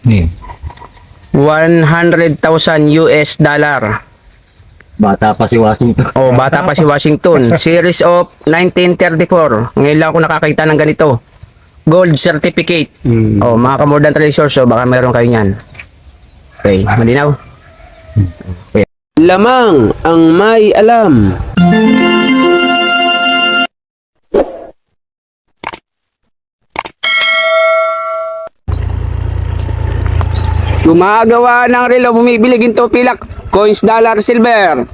100,000 US dollar. Bata pa si Washington. Oh, bata pa si Washington. Series of 1934. Ngayon lang ako nakakita ng ganito. Gold certificate. Oh, mga kamodern treasures, so baka meron kayo niyan. Okay, malinaw. Okay. Lamang ang may alam. Gumagawa ng relo, bumibili ginto, pilak, coins, dollar, silver.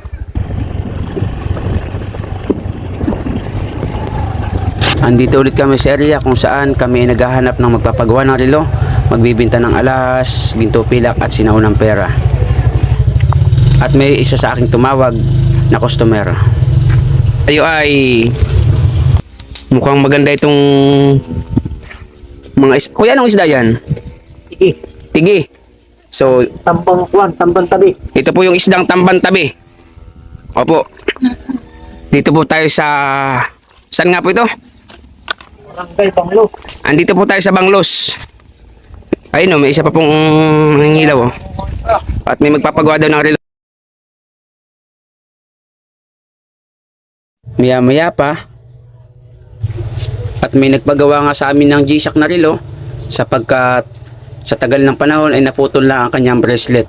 Andito ulit kami sa area kung saan kami ay naghahanap ng magpapagawa ng relo, magbibenta ng alahas, ginto, pilak at sinaunang pera. At may isa sa aking tumawag na customer. Tayo ay mukhang maganda itong mga Kuya, anong isda yan? Sige. Tigi. So, Tambang tabi. ito po yung isdang tamban tabi. Opo. Dito po tayo sa... Saan nga po ito? Barangay Banglo. Andito po tayo sa Banglos. Ayun o, may isa pa pong nangilaw o. At may magpapagawa daw ng relo. Maya-maya pa. At may nagpagawa nga sa amin ng G-Shock na relo sapagkat sa tagal ng panahon ay naputol na ang kanyang bracelet.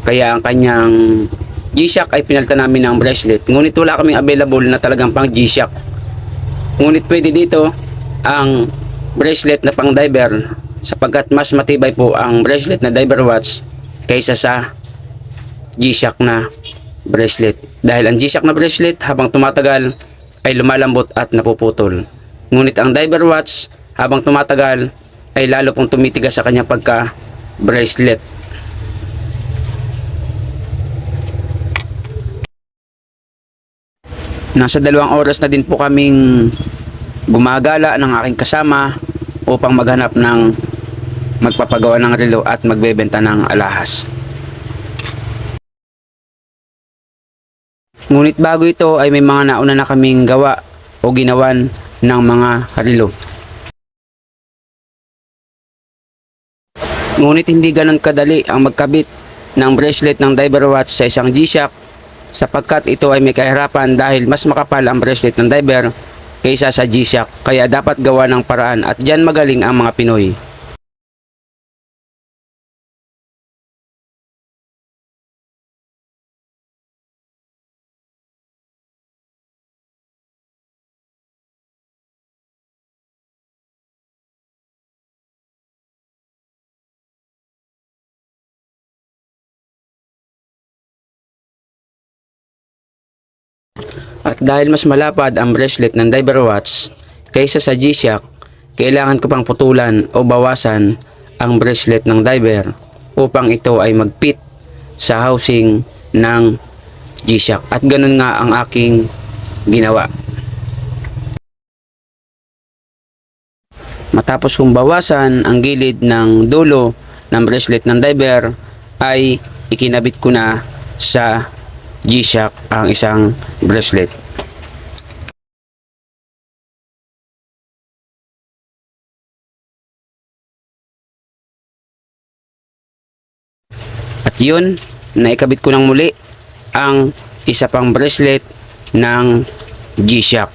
Kaya ang kanyang G-Shock ay pinalitan namin ng bracelet. Ngunit wala kaming available na talagang pang G-Shock. Ngunit pwede dito ang bracelet na pang diver sapagkat mas matibay po ang bracelet na diver watch kaysa sa G-Shock na bracelet. Dahil ang G-Shock na bracelet habang tumatagal ay lumalambot at napuputol. Ngunit ang diver watch habang tumatagal ay lalo pong tumitigas sa kanyang pagka bracelet. Nasa 2 oras na din po kaming gumagala ng aking kasama upang maghanap ng magpapagawa ng relo at magbebenta ng alahas. Ngunit bago ito ay may mga nauna na kaming gawa o ginawan ng mga relo. Ngunit hindi ganon kadali ang magkabit ng bracelet ng diver watch sa isang G-Shock sapagkat ito ay may kahirapan dahil mas makapal ang bracelet ng diver kaysa sa G-Shock, kaya dapat gawa ng paraan at dyan magaling ang mga Pinoy. At dahil mas malapad ang bracelet ng diver watch kaysa sa G-Shock, kailangan ko pang putulan o bawasan ang bracelet ng diver upang ito ay mag-fit sa housing ng G-Shock. At ganun nga ang aking ginawa. Matapos kong bawasan ang gilid ng dulo ng bracelet ng diver, ay ikinabit ko na sa G-Shock ang isang bracelet. At yun, naikabit ko ng muli ang isa pang bracelet ng G-Shock.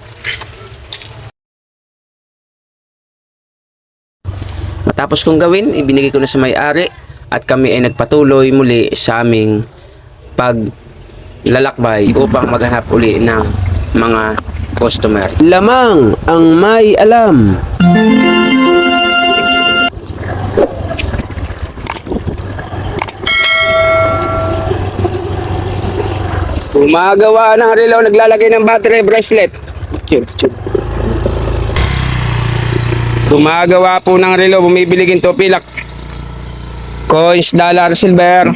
Matapos kong gawin, ibinigay ko na sa may-ari at kami ay nagpatuloy muli sa aming paglalakbay upang maghanap uli ng mga customer. Lamang ang may alam. Gumagawa ng relo, naglalagay ng battery bracelet. Gumagawa po ng relo, bumibili ginto, pilak, coins, dollar, silver.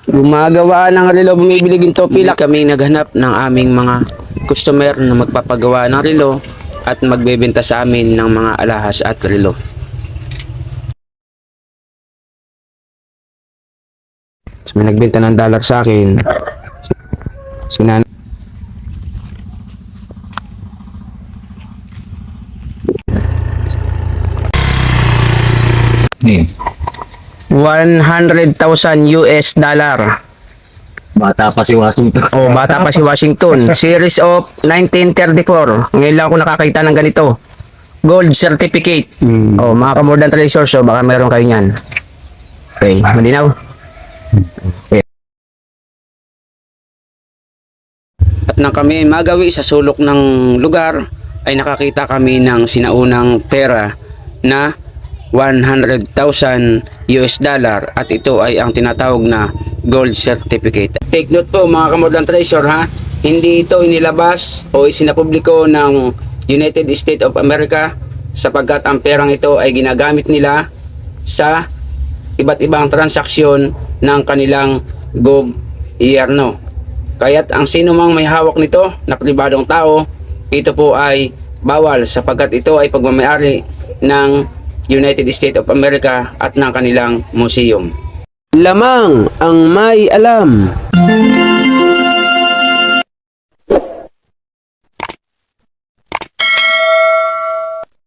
Gumagawa ng relo, bumibili ginto, pilak. Kami naghanap ng aming mga customer na magpapagawa ng relo at magbebenta sa amin ng mga alahas at relo. So, may nagbenta ng dollar sa akin. 100,000 US dollar. Bata pa si Washington. Oh, bata pa si Washington. Series of 1934. Ngayon lang ako nakakita ng ganito. Gold certificate. Oh, mga kamordan treasures, so baka meron kayo niyan. Okay, malinaw. Okay. At nang kami magawi sa sulok ng lugar, ay nakakita kami ng sinaunang pera na 100,000 US dollar at ito ay ang tinatawag na gold certificate. Take note po mga kamordan treasure ha, hindi ito inilabas o isinapubliko ng United States of America sapagkat ang perang ito ay ginagamit nila sa iba't ibang transaksyon ng kanilang gobyerno. Kaya't ang sino mang may hawak nito na pribadong tao, ito po ay bawal sapagkat ito ay pagmamayari ng United States of America at ng kanilang museum. Lamang ang may alam.